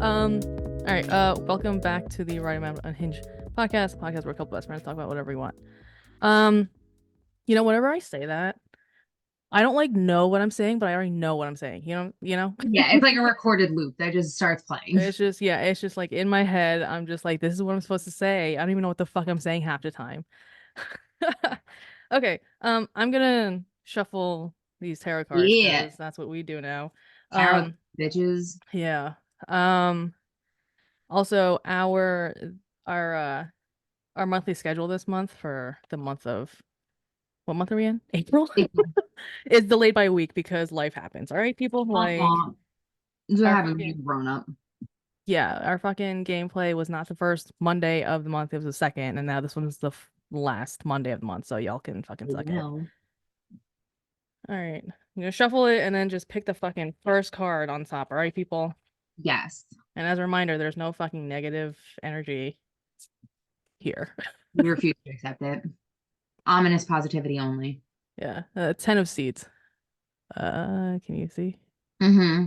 All right. Welcome back to the Right Amount Unhinged podcast where a couple best friends talk about whatever we want. Um, whenever I say that, I don't like know what I'm saying, but I already know what I'm saying. You know. Yeah, it's like a recorded loop that just starts playing. It's just like in my head. I'm just like, this is what I'm supposed to say. I don't even know what the fuck I'm saying half the time. Okay. I'm gonna shuffle these tarot cards Yeah. because that's what we do now. Tarot Um, bitches. yeah. Um. Also, our uh our monthly schedule this month for the month of what month are we in? April April. is delayed by a week because life happens. All right, people, like You our haven't fucking been grown up. yeah, our fucking gameplay was not the first Monday of the month, it was the second, and now this one's the last Monday of the month, so y'all can fucking Oh, suck it. no. All right. I'm gonna shuffle it and then just pick the fucking first card on top. All right, people. Yes. And as a reminder, there's no fucking negative energy here. We refuse to accept it. Ominous positivity only. Yeah. 10 of seeds. Can you see? Mm-hmm.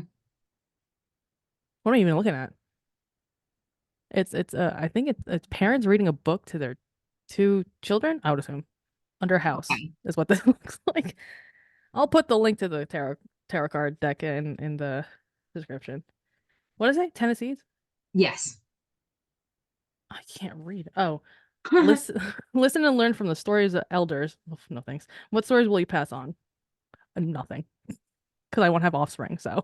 What am I even looking at? I think it's parents reading a book to their two children, I would assume. Under a house Okay. is what this looks like. I'll put the link to the tarot card deck in the description. What is it? Tennessee's? Yes. I can't read. Oh, listen listen and learn from the stories of elders. Oh, no thanks. What stories will you pass on? Nothing. Because I won't have offspring, so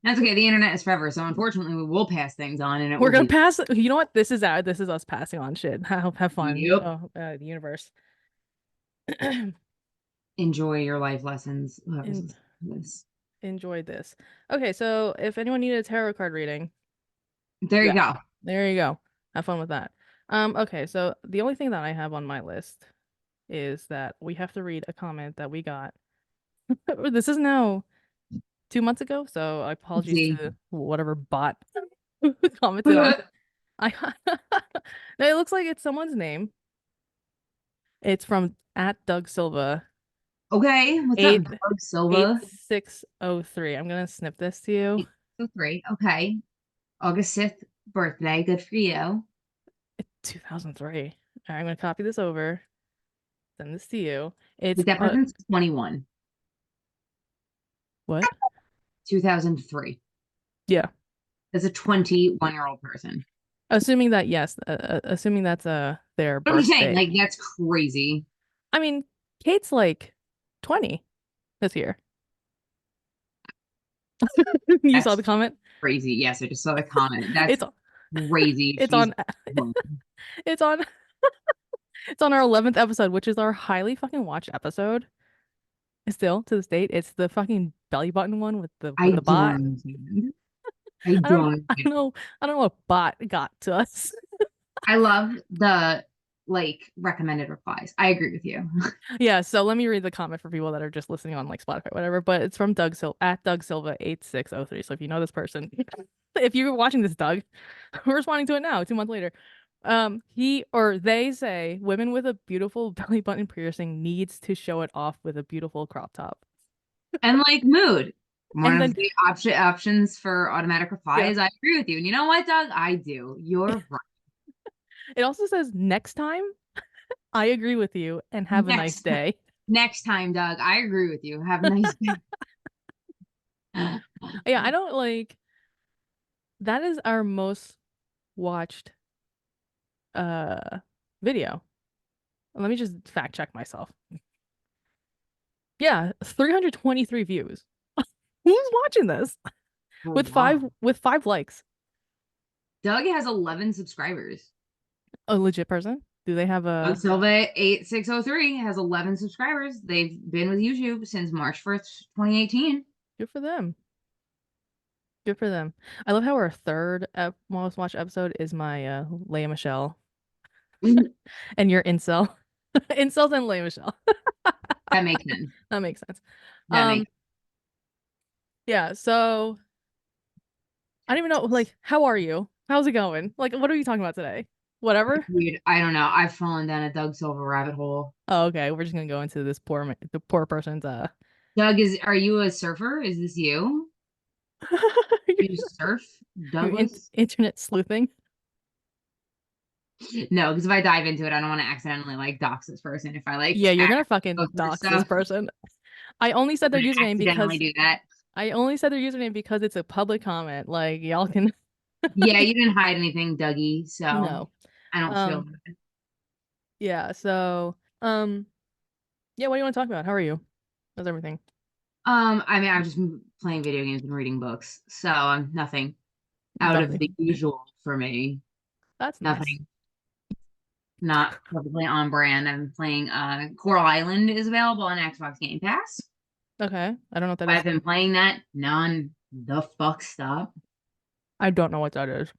That's okay. The internet is forever. So unfortunately, we will pass things on and it we're will gonna be, pass. You know what? This is us passing on shit. Have fun. yep. Oh, the universe. Enjoy your life lessons. Whoever's In listening to this. enjoyed this. Okay, so if anyone needed a tarot card reading, There you yeah, go. there you go. Have fun with that. Okay, so the only thing that I have on my list is that we have to read a comment that we got. This is now 2 months ago, so apologies See. to whatever bot commented on. I no, it looks like it's someone's name. It's from at Doug Silva Okay. What's up, eight Doug eight Silva? six oh three. I'm gonna snip this to you. 803. Okay. August 5th birthday. Good for you. 2003. All right, I'm gonna copy this over. Send this to you. It's Like that person's 21. what? 2003. Yeah. As a 21-year-old person. Assuming that yes, assuming that's their But I'm just saying, birthday. like, that's crazy. I mean, Kate's like 20 this year. You saw That's the comment? crazy. Yes, I just saw the comment. That's It's crazy. it's She's on it's on it's on our 11th episode, which is our highly fucking watched episode. Still to this date, it's the fucking belly button one with I the don't bot. understand. I don't understand. I don't know what bot got to us. I love the like recommended replies. I agree with you. Yeah, so let me read the comment for people that are just listening on like Spotify, whatever. But it's from Doug Silva 8603. So if you know this person, if you're watching this, Doug, we're responding to it now, 2 months later. He or they say women with a beautiful belly button piercing needs to show it off with a beautiful crop top. And like mood. One And of then the options for automatic yeah, replies. I agree with you. And you know what, Doug? I do. You're right. it also says next time I agree with you and have a nice Next day. next time, Doug. I agree with you. Have a nice day. Yeah, I don't like that is our most watched video. Let me just fact check myself. Yeah, 323 views. Who's watching this? Wow. With five likes. Doug has 11 subscribers. A legit person? Do they have Doug a Silva 8603 has 11 subscribers. They've been with YouTube since March 1st, 2018. good for them? Good for them. I love how our third most watched episode is my Leia Michelle and your incel. Incels and Leia Michelle. That makes sense. That makes sense. That makes Um yeah, so I don't even know like how are you? How's it going? Like what are you talking about today? Whatever? weird. I don't know. I've fallen down a Doug Silva rabbit hole. Oh, okay. We're just gonna go into this the poor person's Doug, are you a surfer? Is this you? You surf, Your Douglas? internet sleuthing. No, because if I dive into it, I don't want to accidentally like dox this person. If I like Yeah, you're gonna go fucking through dox this stuff, person. I only said I'm their gonna username accidentally because do that. it's a public comment. Like y'all can Yeah, you didn't hide anything, Dougie, so no. I don't feel Um, bad. yeah, so yeah, what do you want to talk about? How are you? How's everything? I mean, I've just been playing video games and reading books, so nothing out of the Nothing. usual for me. That's nice. Nothing not perfectly on brand. I'm playing Coral Island is available on Xbox Game Pass. Okay. I don't know what that I've is. been playing that non the fuck stop. I don't know what that is.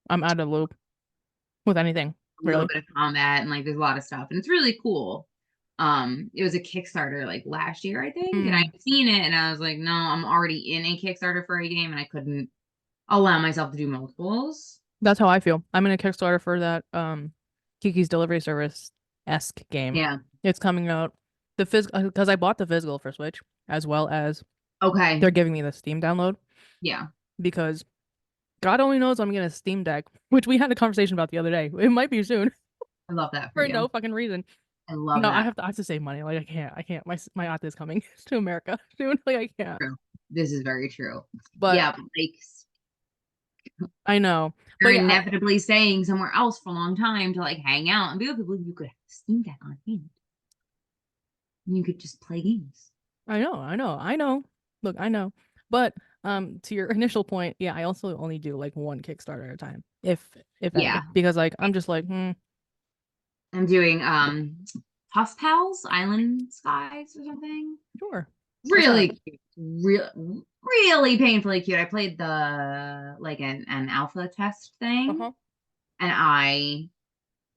I'm out of loop with anything, A little really. bit of combat and like there's a lot of stuff and it's really cool. It was a Kickstarter like last year, I think, and Mm, I'd seen it and I was like, no, I'm already in a Kickstarter for a game and I couldn't allow myself to do multiples. that's how I feel. I'm in a Kickstarter for that Kiki's Delivery Service-esque game. Yeah. It's coming out the physical because I bought the physical for Switch as well as Okay. they're giving me the Steam download Yeah. because God only knows I'm getting a Steam Deck, which we had a conversation about the other day. It might be soon I love that for for you. no fucking reason. I love No, that I have to save money. Like I can't. My aunt is coming to America soon. Like I can't. for you. This is very true. But Yeah, but like I know. you're But yeah, inevitably staying somewhere else for a long time to like hang out and be with people you could have Steam Deck on hand. And you could just play games. I know. Look, I know. But to your initial point, yeah, I also only do like one Kickstarter at a time, if Yeah. any, because like I'm just like, I'm doing Puff Pals Island Skies or something. sure. What's that? Really cute. Really painfully cute. I played the like an alpha test thing Uh-huh. and I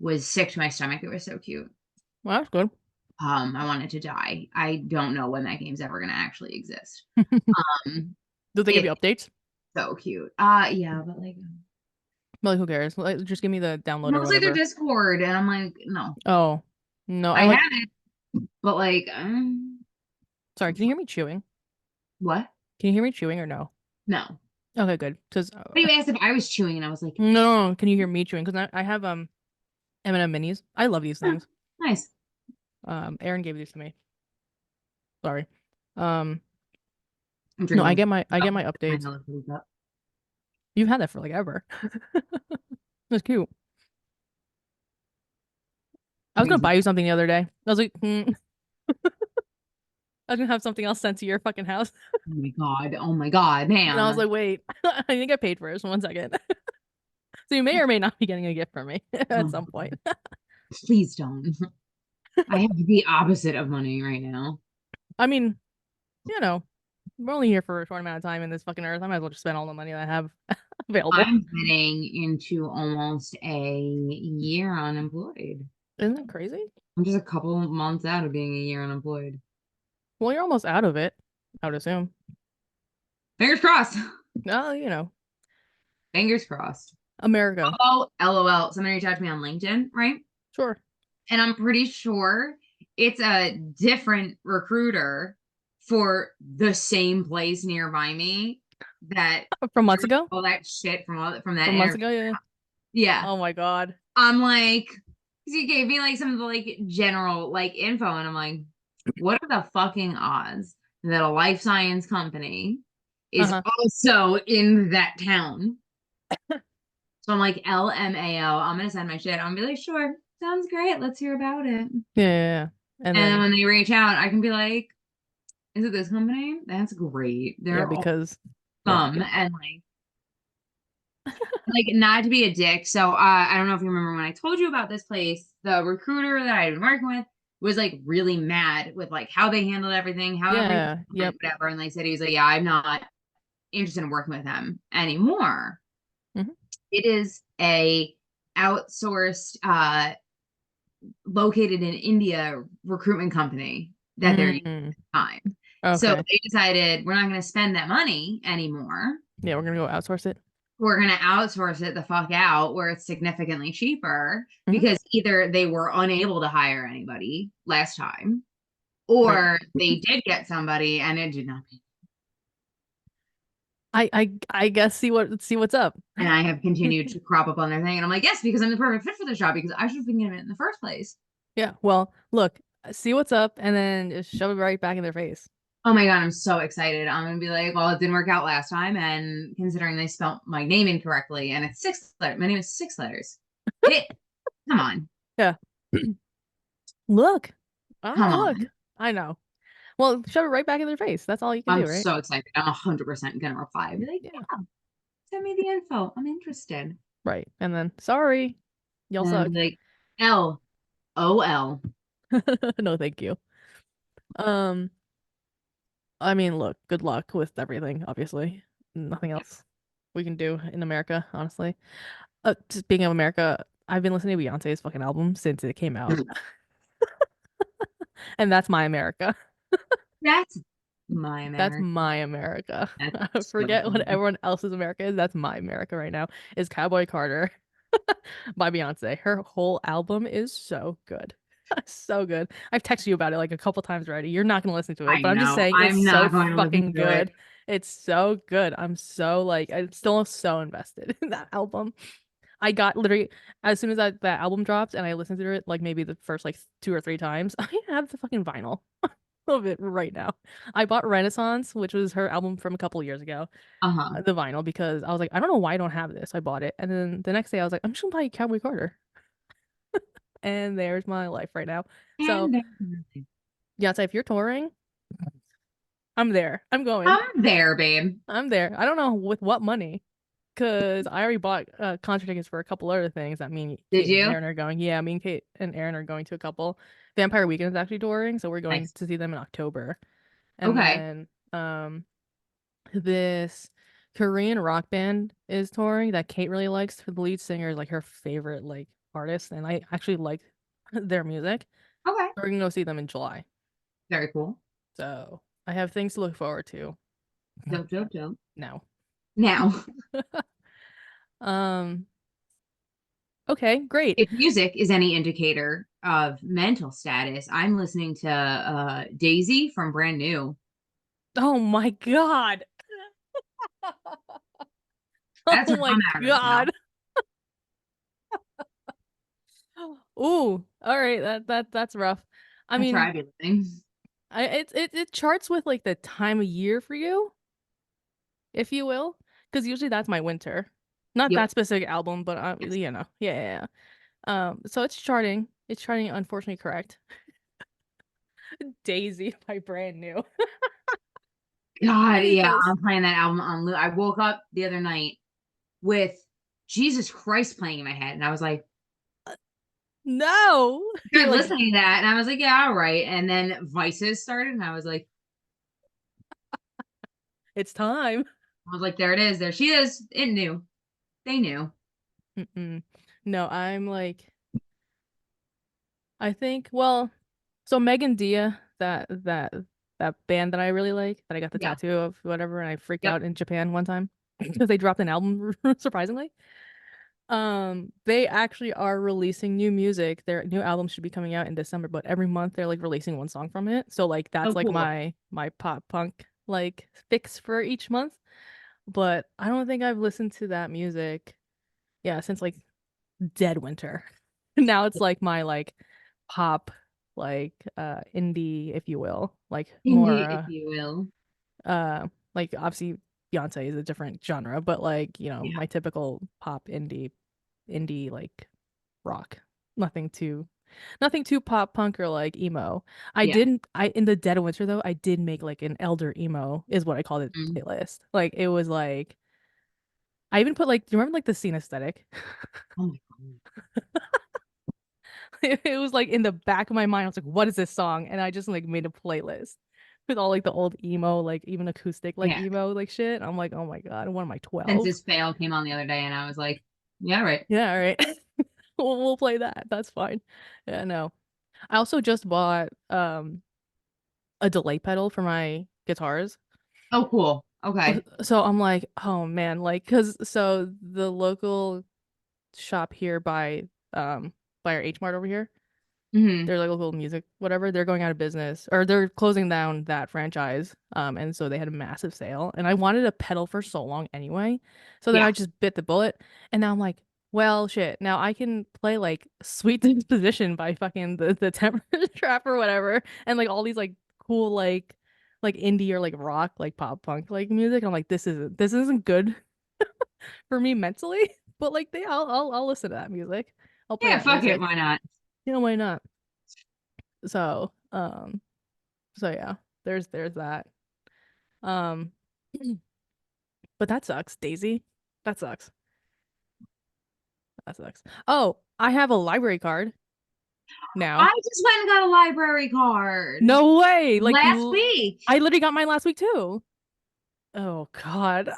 was sick to my stomach. It was so cute. Well, that's good. I wanted to die. I don't know when that game's ever gonna actually exist. Um Do they give you it's updates? so cute. Yeah, but like Like, who cares? Like, just give me the download or mostly their whatever. Discord, and I'm like, no, Oh, no, I I like. have it, but like, Sorry, can you hear me chewing? what? Can you hear me chewing or no? No. Okay, good. Because But you asked if I was chewing, and I was like, no, can you hear me chewing? Because I have M&M minis. I love these oh, things. nice. Aaron gave these to me. Sorry. Um, I'm no, drinking. I Oh, get my my updates. nose blew up. You've had that for like ever. That's cute. I was gonna Crazy. buy you something the other day. I was like, I was gonna have something else sent to your fucking house, Oh my god. Oh my god, and I was man. like, wait, I didn't get paid for it. So 1 second. So you may or may not be getting a gift from me Oh at my some point. god. Please don't. I have the opposite of money right now. I mean, you know, we're only here for a short amount of time in this fucking earth. I might as well just spend all the money that I have available. I'm getting into almost a year unemployed. Isn't that crazy? I'm just a couple months out of being a year unemployed. Well, you're almost out of it, I would assume. Fingers crossed. No, you know, Fingers crossed. America. Oh, LOL. Somebody reached out to me on LinkedIn, right? Sure. And I'm pretty sure it's a different recruiter for the same place nearby me that From months ago? all that shit from that From months interview. ago, yeah. Yeah. Oh my God. I'm like, 'cause he gave me like some of the like general like info, and I'm like, what are the fucking odds that a life science company is Uh-huh. also in that town? So I'm like, LMAO. I'm gonna send my shit. I'm gonna be like, sure, sounds great. Let's hear about it. Yeah, yeah, yeah. And And then then, when they reach out, I can be like, is it this company? That's great. yeah, They're because, yeah. awesome. And like not to be a dick. So I don't know if you remember when I told you about this place, the recruiter that I had been working with was like really mad with like how they handled everything, how everything Yeah, went, yep. whatever. And they said he was like, yeah, I'm not interested in working with them anymore. Hmm. It is a outsourced located in India recruitment company that they're using Mm, at the time. So okay. they decided we're not going to spend that money anymore. Yeah, we're gonna go outsource it. We're going to outsource it the fuck out where it's significantly cheaper Hmm. because either they were unable to hire anybody last time Right. or they did get somebody and it did not pay. I guess see what's up. And I have continued to crop up on their thing. And I'm like, yes, because I'm the perfect fit for the job because I should have been given it in the first place. Yeah. Well, look, see what's up and then just shove it right back in their face. Oh my God, I'm so excited. I'm gonna be like, well, it didn't work out last time. And considering they spelled my name incorrectly and it's six letters, my name is six letters. It, come on. Yeah. Look. Come Look. on. I know. Well, shove it right back in their face. That's all you can I'm do, right? so excited. I'm 100% gonna reply. I'll be like, Yeah. yeah, send me the info. I'm interested. Right. And then, sorry, y'all And I'll suck. be like, LOL. No, thank you. Um, I mean, look, good luck with everything, obviously. Nothing else we can do in America, honestly. Speaking of America, I've been listening to Beyonce's fucking album since it came out, and that's my America. That's my That's America. my America. That's so Forget what funny. everyone else's America is. That's my America right now. Is Cowboy Carter by Beyonce. Her whole album is so good. So good. I've texted you about it like a couple times already. You're not gonna listen to it, I but I'm just know. saying it's I'm so not going to listen fucking to it. good. It's so good. I'm so like I'm still so invested in that album. I got literally as soon as that album dropped and I listened to it like maybe the first like 2 or 3 times, I have the fucking vinyl of it right now. I bought Renaissance, which was her album from a couple years ago, Uh-huh. the vinyl because I was like, I don't know why I don't have this. I bought it, and then the next day I was like, I'm just gonna buy Cowboy Carter, and there's my life right now. So And there's yeah, so if you're touring, I'm there. I'm going. I'm there, babe. I'm there. I don't know with what money, because I already bought concert tickets for a couple other things that me, Did Kate, and you? Aaron are going. Yeah, me and Kate and Aaron are going to a couple. Vampire Weekend is actually touring, so we're going Nice. to see them in October. And Okay. then this Korean rock band is touring that Kate really likes. For the lead singer is like her favorite like artist, and I actually like their music. Okay. We're gonna go see them in July. Very cool. So I have things to look forward to Dope, dope, dope. now. Now, Um, okay, great. if music is any indicator of mental status, I'm listening to Daisy from Brand New. Oh my God. That's Oh where my I'm at right now. God. Ooh, all right, that's rough. I That's where mean, I'd be living. it charts with like the time of year for you, if you will, because usually that's my winter. Not Yep. that specific album, but Yes. yeah, yeah, yeah. So it's charting. It's charting, unfortunately correct. Daisy by Brand New. God, yeah, Yes. I'm playing that album on loop. I woke up the other night with Jesus Christ playing in my head, and I was like, No. You're started like, listening to that, and I was like, yeah, all right. And then Vices started, and it's time. I was like, there it is, there she is. It knew, they knew. Mm-mm. No, I'm like, I think, well, so Megan Dia, that band that I really like, that I got the Yeah, tattoo of, whatever, and I freaked yep. out in Japan one time because they dropped an album, surprisingly. They actually are releasing new music. Their new album should be coming out in December, but every month they're like releasing one song from it. So like that's Oh, like cool. my pop punk like fix for each month. But I don't think I've listened to that music, yeah, since like Dead Winter. Now it's like my like pop indie, if you will. Like more Indie, if you will. like obviously Beyonce is a different genre, but like, Yeah, my typical pop indie like rock. Nothing too nothing too pop punk or like emo. yeah. I in the Dead of Winter though, I did make like an elder emo is what I called it Mm. playlist. Like it was like I even put like do you remember like the scene aesthetic? Oh my God. It was like in the back of my mind. I was like, what is this song? And I just like made a playlist with all like the old emo, like even acoustic like Yeah. emo like shit. I'm like, oh my God, what am I, Since 12? this fail came on the other day, and I was like, yeah, right. Yeah, all right. We'll play that. That's fine. Yeah, no. I also just bought a delay pedal for my guitars. Oh, cool. Okay. So I'm like, oh man, like cause so the local shop here by our H Mart over here, Hmm. They're like a little music, whatever. They're going out of business or they're closing down that franchise. And so they had a massive sale. And I wanted a pedal for so long anyway. So then I Yeah. just bit the bullet. And now I'm like, well, shit. Now I can play like Sweet Disposition by fucking the Temperature Trap or whatever. And like all these like cool like indie or like rock, like pop punk like music. And I'm like, this isn't good for me mentally. But like I'll listen to that music. I'll play Yeah, that fuck it. music. Why not? You know, why not? So, so yeah, there's that. Um, but that sucks, Daisy. That sucks. That sucks. Oh, I have a library card I now. just went and got a library card No way. last week. I literally got mine last week too. Oh God.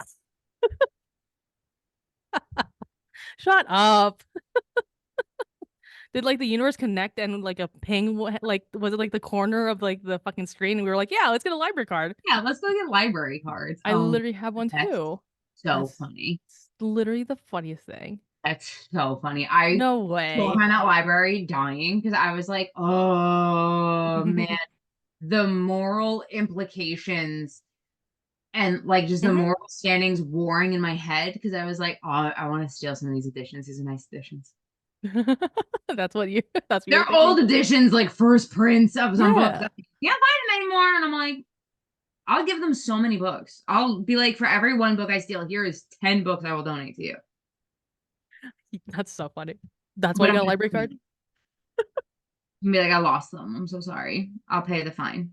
Shut up. Did like the universe connect and like a ping like was it like the corner of like the fucking screen and we were like, yeah, let's get a library card. Yeah, let's go get library cards. I Oh, literally have one that's too. so That's funny. literally the funniest thing. That's so funny. I No walked way. around that library dying because I was like, oh man, the moral implications and like just the Hmm. moral standings warring in my head because I was like, oh, I want to steal some of these editions. These are nice editions. That's what you were They're thinking. old editions, like first prints of some books. Yeah. I can't find them anymore. And I'm like, I'll give them so many books. I'll be like, for every one book I steal, here is 10 books I will donate to you. That's so funny. That's why But you I'm got a gonna library card? be like, I lost them. I'm so sorry. I'll pay the fine.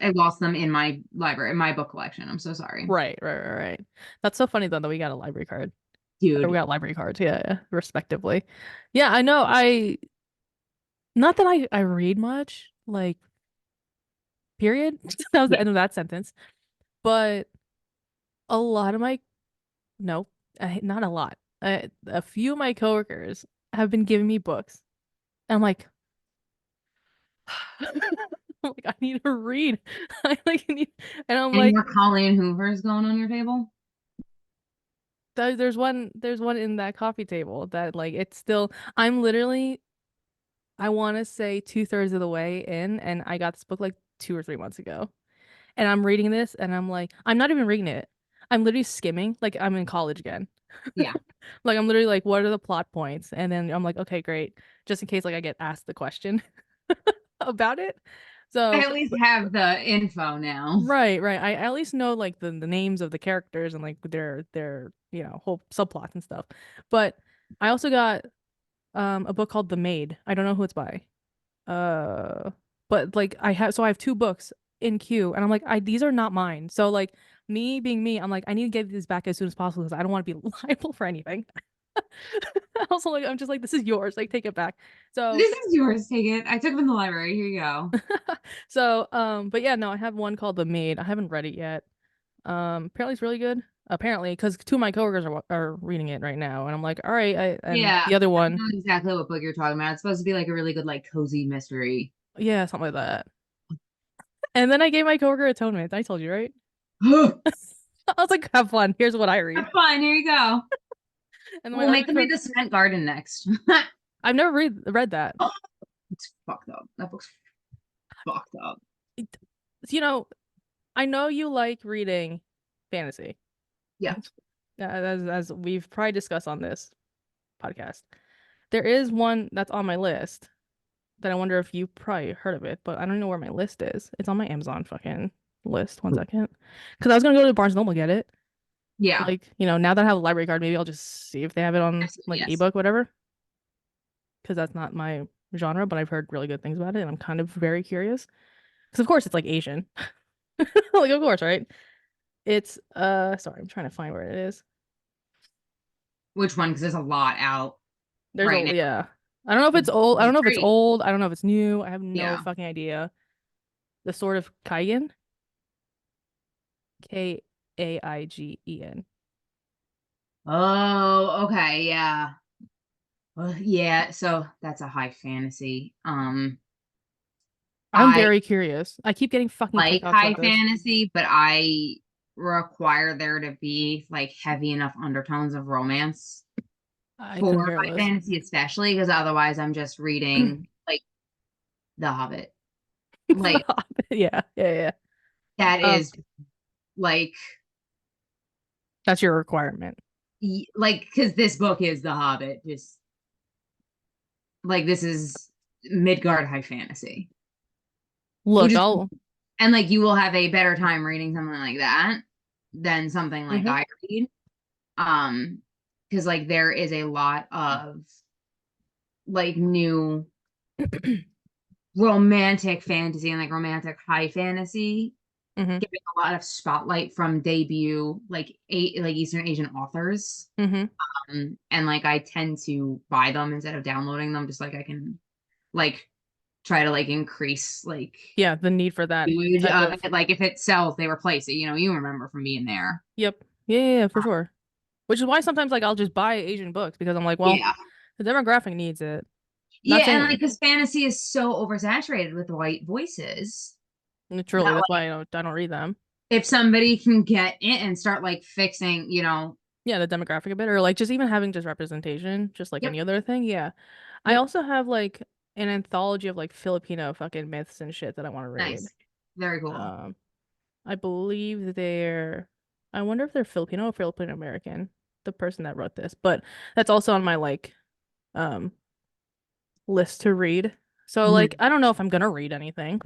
I lost them in my library, in my book collection. I'm so sorry. Right. That's so funny though that we got a library card. Or we Dude. got library cards, yeah, respectively. Yeah, I know. Not that I read much, like period. That was the Yeah. end of that sentence. But a lot of my no, not a lot. A few of my coworkers have been giving me books. And I'm like, I'm like, I need to read. I like need, and I'm And like, your Colleen Hoover's going on your table? there's one in that coffee table that like it's still I'm literally I want to say 2/3 of the way in and I got this book like 2 or 3 months ago and I'm reading this and I'm like I'm not even reading it. I'm literally skimming like I'm in college again. Yeah. Like I'm literally like what are the plot points and then I'm like okay great just in case like I get asked the question about it. I So at least have the info now. right. I at least know like the names of the characters and like their whole subplots and stuff. But I also got a book called The Maid. I don't know who it's by. Uh but like I have two books in queue and I'm like these are not mine. So like me being me, I'm like I need to get these back as soon as possible because I don't want to be liable for anything. Also like I'm just like this is yours. Like take it back. So This is yours. Take it. I took it from the library. Here you go. but yeah, no, I have one called The Maid. I haven't read it yet. Apparently it's really good. Apparently, because two of my coworkers are reading it right now, and I'm like, all right. And Yeah. the other I one, know exactly what book you're talking about. It's supposed to be like a really good, like cozy mystery. yeah, something like that. And then I gave my coworker Atonement. I told you, right? Have I was like, have fun. Here's what I read. fun. Here you go. And then my We'll other make them co read the Cement Garden next. I've never read that. It's fucked up. That book's fucked up. It- you know, I know you like reading fantasy, Yeah. as we've probably discussed on this podcast. There is one that's on my list that I wonder if you probably heard of it, but I don't know where my list is. It's on my Amazon fucking list. 1 second. Because I was gonna go to Barnes& Noble get it. Yeah. Like, now that I have a library card, maybe I'll just see if they have it on like Yes. ebook, whatever. Because that's not my genre, but I've heard really good things about it, and I'm kind of very curious. Because of course it's like Asian. Like of course, right? It's sorry, I'm trying to find where it is. Which one? Because there's a lot out There's right a now. yeah. I don't know if it's old. I don't know if it's Great. old. I don't know if it's new. I have no Yeah. fucking idea. The Sword of Kaigen. Kaigen. Oh, okay. Yeah. Yeah. So that's a high fantasy. I'm I very curious. I keep getting fucking like TikToks high about this. fantasy, but I require there to be like heavy enough undertones of romance. I couldn't for care high less. fantasy, especially because otherwise I'm just reading like The Hobbit. The Like Hobbit. Yeah, yeah, yeah. that Um, is like that's your requirement. like because this book is The Hobbit, just like this is Midgard high fantasy, which Look, is I'll. and like you will have a better time reading something like that than something like Hmm. I read. Um, because like there is a lot of like new romantic fantasy and like romantic high fantasy Hmm. getting a lot of spotlight from debut like Eastern Asian authors. Hmm. And like I tend to buy them instead of downloading them, just like I can like try to like increase like Yeah, the need for that usage type of of. it. Like if it sells, they replace it. You know, you remember from being there. Yep. Yeah, yeah, yeah, for sure. Which is why sometimes like I'll just buy Asian books because I'm like, well, Yeah. the demographic needs it. Not Yeah, and like saying because fantasy is so oversaturated with white voices truly, that that's like why I don't read them. if somebody can get in and start like fixing, you know, Yeah, the demographic a bit, or like just even having just representation, just like yep, any other thing. Yeah. I yep, also have like an anthology of like Filipino fucking myths and shit that I want to read. nice. Very cool. Um, I believe I wonder if they're Filipino or Filipino American, the person that wrote this, but that's also on my like um list to read. So like Mhm. I don't know if I'm gonna read anything.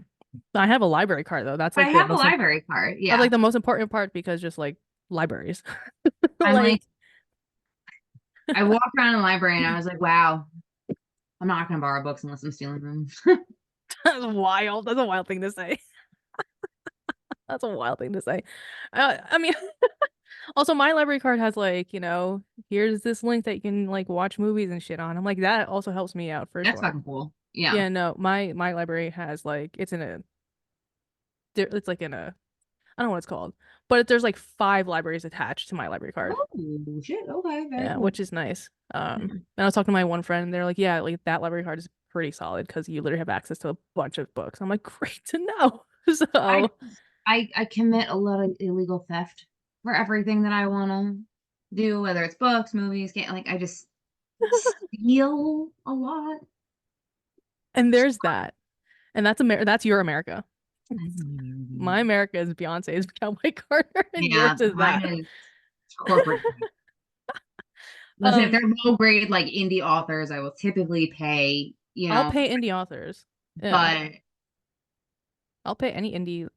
I have a library card though. That's I like the have a most library card. that's Yeah. like the most important part because just like libraries. I'm like, Like I walked around the library and I was like, wow, I'm not gonna borrow books unless I'm stealing them. that's wild. That's a wild thing to say. That's a wild thing to say. I mean, also my library card has like, here's this link that you can like watch movies and shit on. I'm like, that also helps me out for That's sure. fucking cool. Yeah. Yeah, no, my library has like it's like in a I don't know what it's called, but there's like five libraries attached to my library card. Oh shit. Okay, very Yeah, cool. which is nice. Mhm. And I was talking to my one friend, and they're like, yeah, like that library card is pretty solid because you literally have access to a bunch of books. I'm like, great to know. I So, I commit a lot of illegal theft for everything that I wanna do, whether it's books, movies, game like I just steal a lot. and there's that, and that's your America. My America is Beyonce's Cowboy Carter, and yours Yeah, is mine that. is corporate. Listen, if they're Um, low grade like indie authors, I will typically pay, you I'll know, pay indie authors. Yeah, but I'll pay any indie,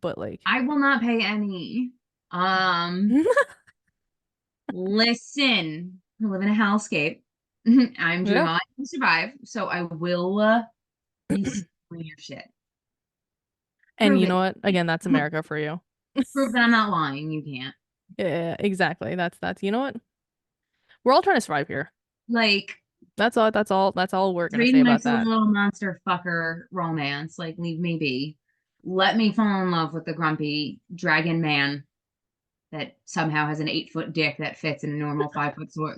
but like, I will not pay any. Um, listen, I live in a hellscape. I'm doing yeah. all I can to survive, so I will be stealing your shit. And Prove you know it. what? Again, that's America for you. Prove that I'm not lying. You can't. Yeah, exactly. That's you know what? We're all trying to survive here. Like That's all we're gonna say reading my about sweet that. little monster fucker romance. Like leave me be. Let me fall in love with the grumpy dragon man that somehow has an 8 foot dick that fits in a normal 5 foot 4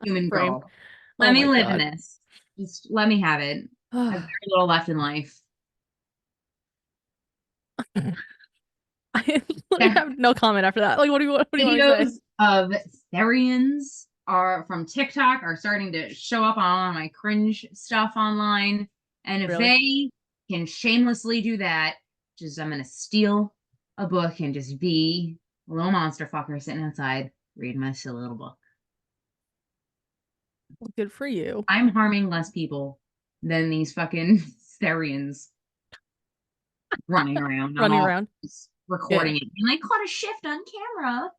human Frame. girl. Let Oh me my live in God. this. Just let me have it. I have I very little left in life. literally have no comment after that. Like, what do you want me to say? Videos of Therians are from TikTok are starting to show up on all of my cringe stuff online. And if Really? they can shamelessly do that, just I'm gonna steal a book and just be a little monster fucker sitting outside reading my silly little book. Well, good for you. I'm harming less people than these fucking Therians running around. I'm Running all around. Yeah. recording it and I caught a shift on camera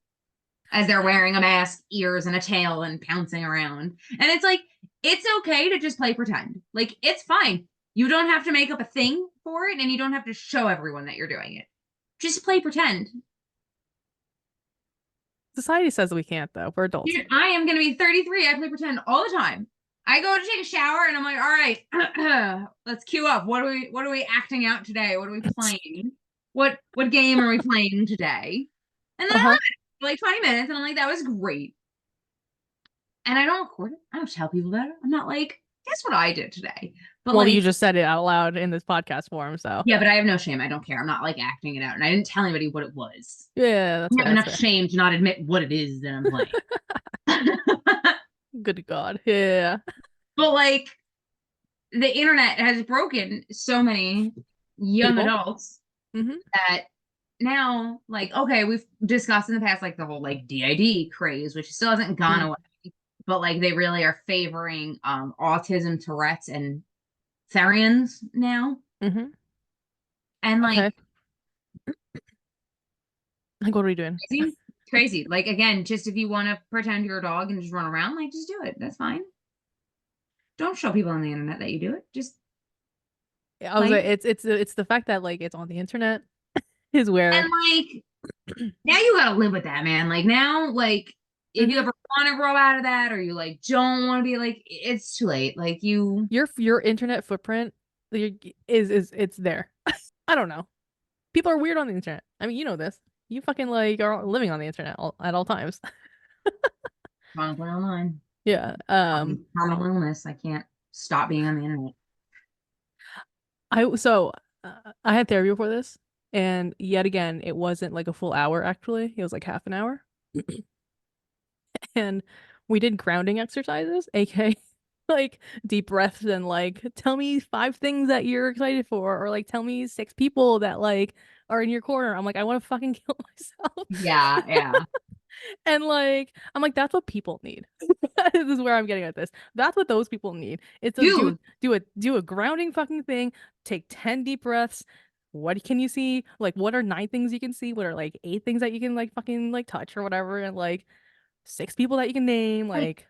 as they're wearing a mask, ears, and a tail and pouncing around. And it's like, it's okay to just play pretend. Like, it's fine. You don't have to make up a thing for it and you don't have to show everyone that you're doing it. Just play pretend. Society says we can't though. We're adults. Dude, I am going to be 33. I play pretend all the time. I go to take a shower and I'm like, all right, let's queue up. What are we acting out today? What are we playing? What game are we playing today? And then I Uh-huh. run it for like 20 minutes and I'm like, that was great. And I don't record it. I don't tell people about it. I'm not like, guess what I did today? But Well, you like, just said it out loud in this podcast form, so yeah, but I have no shame. I don't care. I'm not like acting it out. And I didn't tell anybody what it was. yeah, I that's fair. have That's enough fair. shame to not admit what it is that I'm playing. Good God. Yeah. But like the internet has broken so many young People. adults Hmm. that now, like, okay, we've discussed in the past, like the whole like DID craze, which still hasn't gone away, but like they really are favoring autism, Tourette's, and Therians now. Mm-hmm. And Okay. like Like, what are we doing? crazy, crazy. Like again, just if you want to pretend you're a dog and just run around, like just do it. That's fine. Don't show people on the internet that you do it. Just I was play. like, it's the fact that like it's on the internet is where. And like now you gotta live with that, man. Like now, like if you Hmm. ever want to grow out of that or you like don't want to be like it's too late. Like you Your internet footprint is it's there. I don't know. People are weird on the internet. I mean, you know this. You fucking like are living on the internet at all times. chronically online. Yeah. Terminal illness. I can't stop being on the internet. I so I had therapy before this, and yet again, it wasn't like a full hour actually. It was like half an hour. And we did grounding exercises, aka like deep breaths and like tell me five things that you're excited for, or like tell me six people that like are in your corner. I'm like, I want to fucking kill myself. Yeah, yeah. And like, I'm like, that's what people need. This is where I'm getting at this. That's what those people need. It's a Dude, do a grounding fucking thing. Take 10 deep breaths. What can you see? Like, what are nine things you can see? What are like eight things that you can like fucking like touch or whatever? And like six people that you can name. like Like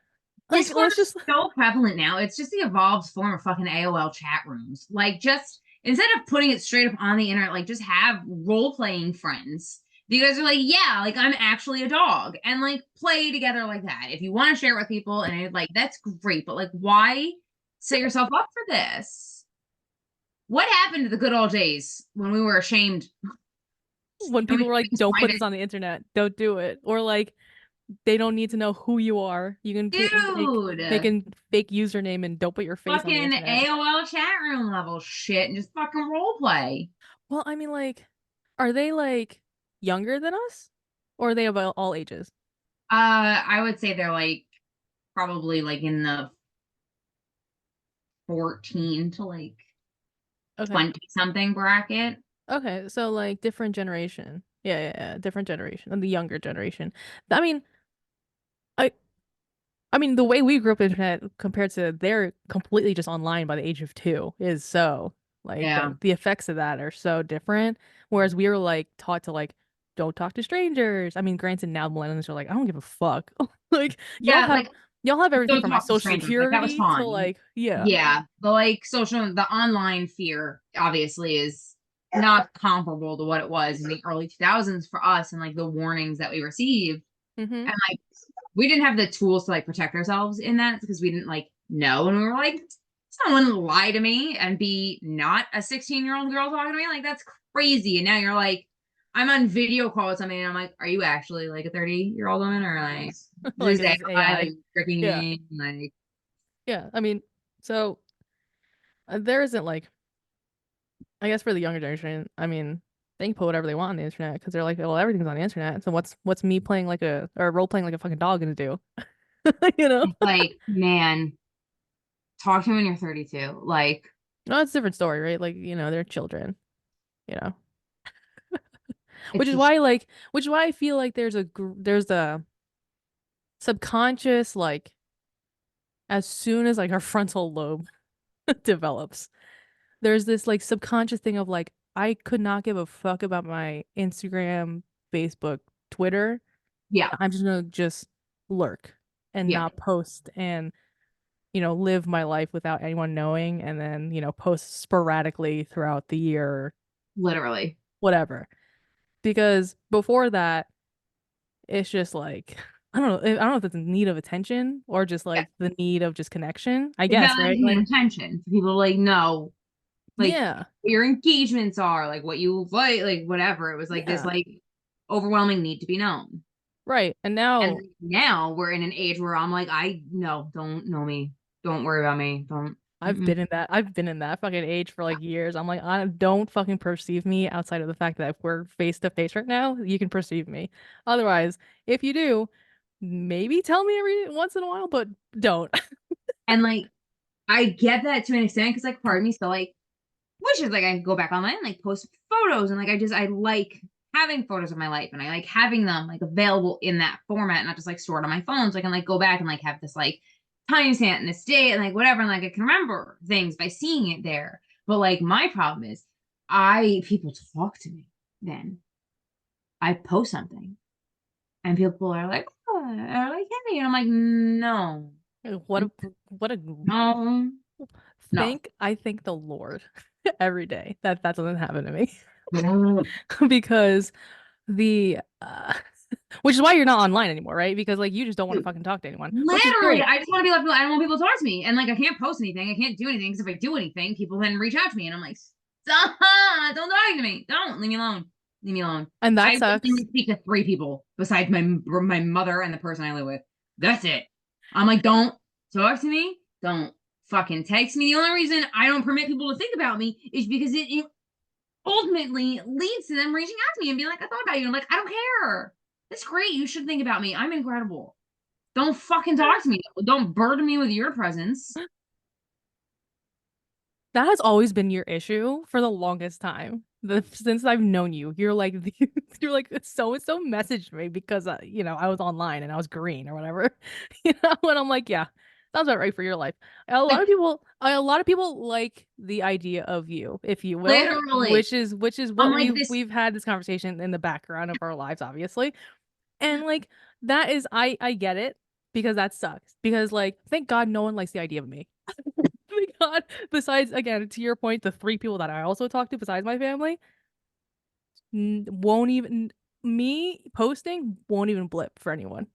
let's Discord's just so prevalent now. It's just the evolved form of fucking AOL chat rooms. Like, just instead of putting it straight up on the internet, like, just have role playing friends. You guys are like, yeah, like, I'm actually a dog, and like, play together like that. If you want to share it with people, and it, like, that's great, but like, why set yourself up for this? What happened to the good old days when we were ashamed when and we people were like, couldn't don't put private? this on the internet, don't do it, or like they don't need to know who you are. You can make Dude, a fake username and don't put your face on the fucking internet. AOL chat room level shit and just fucking role play. Well, I mean, like, are they like younger than us, or are they about all ages? I would say they're like probably like in the 14 to like Okay. 20 something bracket. Okay, so like different generation. Yeah, different generation and the younger generation. I mean, I I mean the way we grew up internet compared to they're completely just online by the age of two is so like Yeah. the effects of that are so different. Whereas we were like taught to like don't talk to strangers. I mean, granted now millennials are like, I don't give a fuck. Like Yeah, like y'all have everything don't from like talk to social strangers. Like that was security to fun. like yeah. Yeah. But like the online fear obviously is not comparable to what it was in the early 2000s for us and like the warnings that we received. Mm-hmm. And like we didn't have the tools to like protect ourselves in that because we didn't like know. And we were like, someone lie to me and be not a 16-year-old girl talking to me. Like, that's crazy. And now you're like, I'm on video call with somebody and I'm like, are you actually like a 30-year-old woman or like Like this is this AI AI? like tricking Yeah. me? Like, Yeah. I mean, so there isn't like I guess for the younger generation, I mean, they can put whatever they want on the internet because they're like, well, everything's on the internet. So what's me playing like a or role playing like a fucking dog gonna do? You know? it's like, man, talk to me when you're 32. Like, No, it's a different story, right? Like, they're children, you know. Which it's is just, why which is why I feel like there's a subconscious like as soon as like our frontal lobe develops, there's this like subconscious thing of like I could not give a fuck about my Instagram, Facebook, Twitter. yeah, I'm just gonna just lurk and yeah, not post and live my life without anyone knowing and then post sporadically throughout the year, literally. whatever. Because before that, it's just like I don't know if it's a need of attention or just Yeah. like the need of just connection, I guess, right? Validating Like, intention for people to like know like yeah, what your engagements are, like what you like whatever. It was like this yeah, like overwhelming need to be known. right. And And now now we're in an age where I'm like, I no, don't know me. Don't worry about me. Don't. Mm-mm. I've been in that fucking age for like years. I'm like, I don't fucking perceive me outside of the fact that if we're face to face right now, you can perceive me. Otherwise, if you do, maybe tell me every once in a while, but don't. And like I get that to an extent because like part of me still like wishes like I could go back online and like post photos and like I like having photos of my life and I like having them like available in that format, not just like stored on my phone. So I can like go back and like have this like timestamp and this date and like whatever, and like I can remember things by seeing it there. But like my problem is I people talk to me then. I post something and people are like, oh, are like hit me. And I'm like, no, What a what a no, no. I thank the Lord every day that that doesn't happen to me. Literally, Because the which is why you're not online anymore, right? Because like you just don't want to fucking talk to anyone, which is great. I just want to be left alone. I don't want people to talk to me. And like, I can't post anything. I can't do anything because if I do anything, people then reach out to me. And I'm like, stop. Don't talk to me. Don't. Leave me alone. Leave me alone. And that I sucks. only speak to three people besides my mother and the person I live with. That's it. I'm like, don't talk to me. Don't fucking text me. The only reason I don't permit people to think about me is because it ultimately leads to them reaching out to me and being like, I thought about you. I'm like, I don't care. That's great. You should think about me. I'm incredible. Don't fucking talk to me. Don't burden me with your presence. That has always been your issue for the longest time. Since I've known you, you're like you're like so and so messaged me because you know I was online and I was green or whatever, you know. And I'm like, yeah, sounds about right for your life. Like A lot of people like the idea of you, if you will, literally. which is I'm what like this. we've had this conversation in the background of our lives, obviously. And like that is I get it because that sucks because like thank God no one likes the idea of me. My God. Besides, again, to your point, the three people that I also talk to besides my family won't even me posting won't even blip for anyone.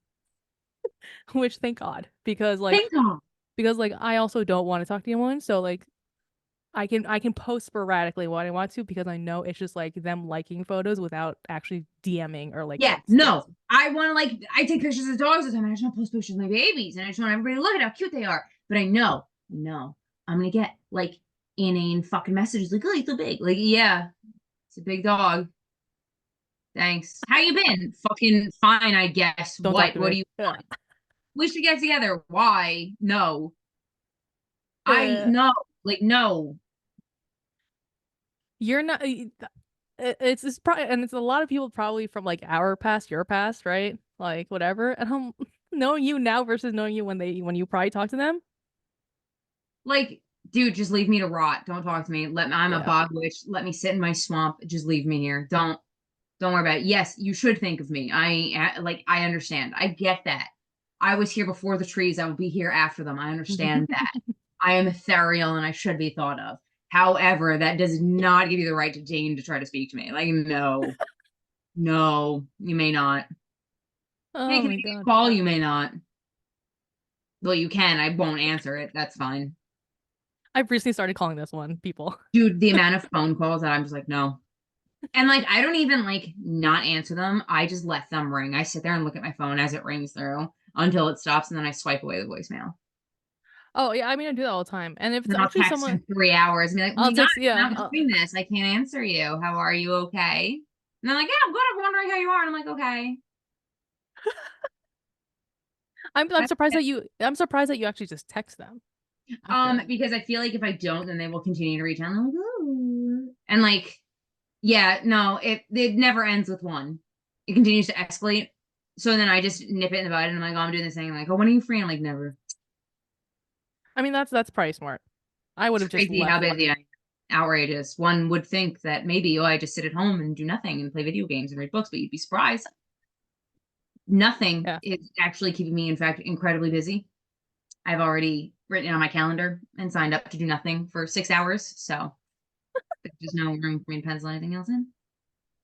Which thank God Thank God. because like I also don't want to talk to anyone, so like I can post sporadically when I want to because I know it's just like them liking photos without actually DMing or like Yeah, no. I want to like. I take pictures of dogs all the time. I just want to post pictures of my babies, and I just want everybody to look at how cute they are. But I know, no, I'm gonna get like inane fucking messages like, "Oh, you're so big." Like, yeah, it's a big dog. Thanks. How you been? Fucking fine, I guess. Don't talk to What me. do you Yeah. want? We should get together. Why? No. I Uh, no. Like no. you're not it's probably and it's a lot of people probably from like our past, your past, right? Like whatever. And I'm knowing you now versus knowing you when you probably talk to them. Like, dude, just leave me to rot. Don't talk to me. I'm a Yeah. bog witch. Let me sit in my swamp. Just leave me here. Don't worry about it. Yes, you should think of me. I understand. I get that. I was here before the trees. I will be here after them. I understand that. I am ethereal and I should be thought of. However, that does not give you the right to deign to try to speak to me. Like, no, no, you may not. Hey, Oh can I my give you a God. call? You may not. Well, you can. I won't answer it. That's fine. I've recently started calling this one people. Dude, the amount of phone calls that I'm just like, no. And like I don't even like not answer them. I just let them ring. I sit there and look at my phone as it rings through until it stops, and then I swipe away the voicemail. Oh yeah, I mean I do that all the time. And if it's Then I'll actually text someone in 3 hours and be like, "Oh I'll my god, text yeah, I'm not doing this. I can't answer you. How are you? Okay?" And they're like, "Yeah, I'm good. I'm wondering how you are." And I'm like, "Okay." I'm surprised that you actually just text them. I feel. Because I feel like if I don't, then they will continue to reach out. And I'm like, "Ooh," and like, yeah, no, it never ends with one. It continues to escalate. So then I just nip it in the bud, and I'm like, "Oh, I'm doing this thing." I'm like, "Oh, when are you free?" And I'm like, "Never." I mean that's probably smart. I would It's have just crazy how left busy I am. Outrageous. One would think that maybe, oh, I just sit at home and do nothing and play video games and read books, but you'd be surprised. Nothing yeah. is actually keeping me, in fact, incredibly busy. I've already written it on my calendar and signed up to do nothing for 6 hours. So there's just no room for me to pencil anything else in.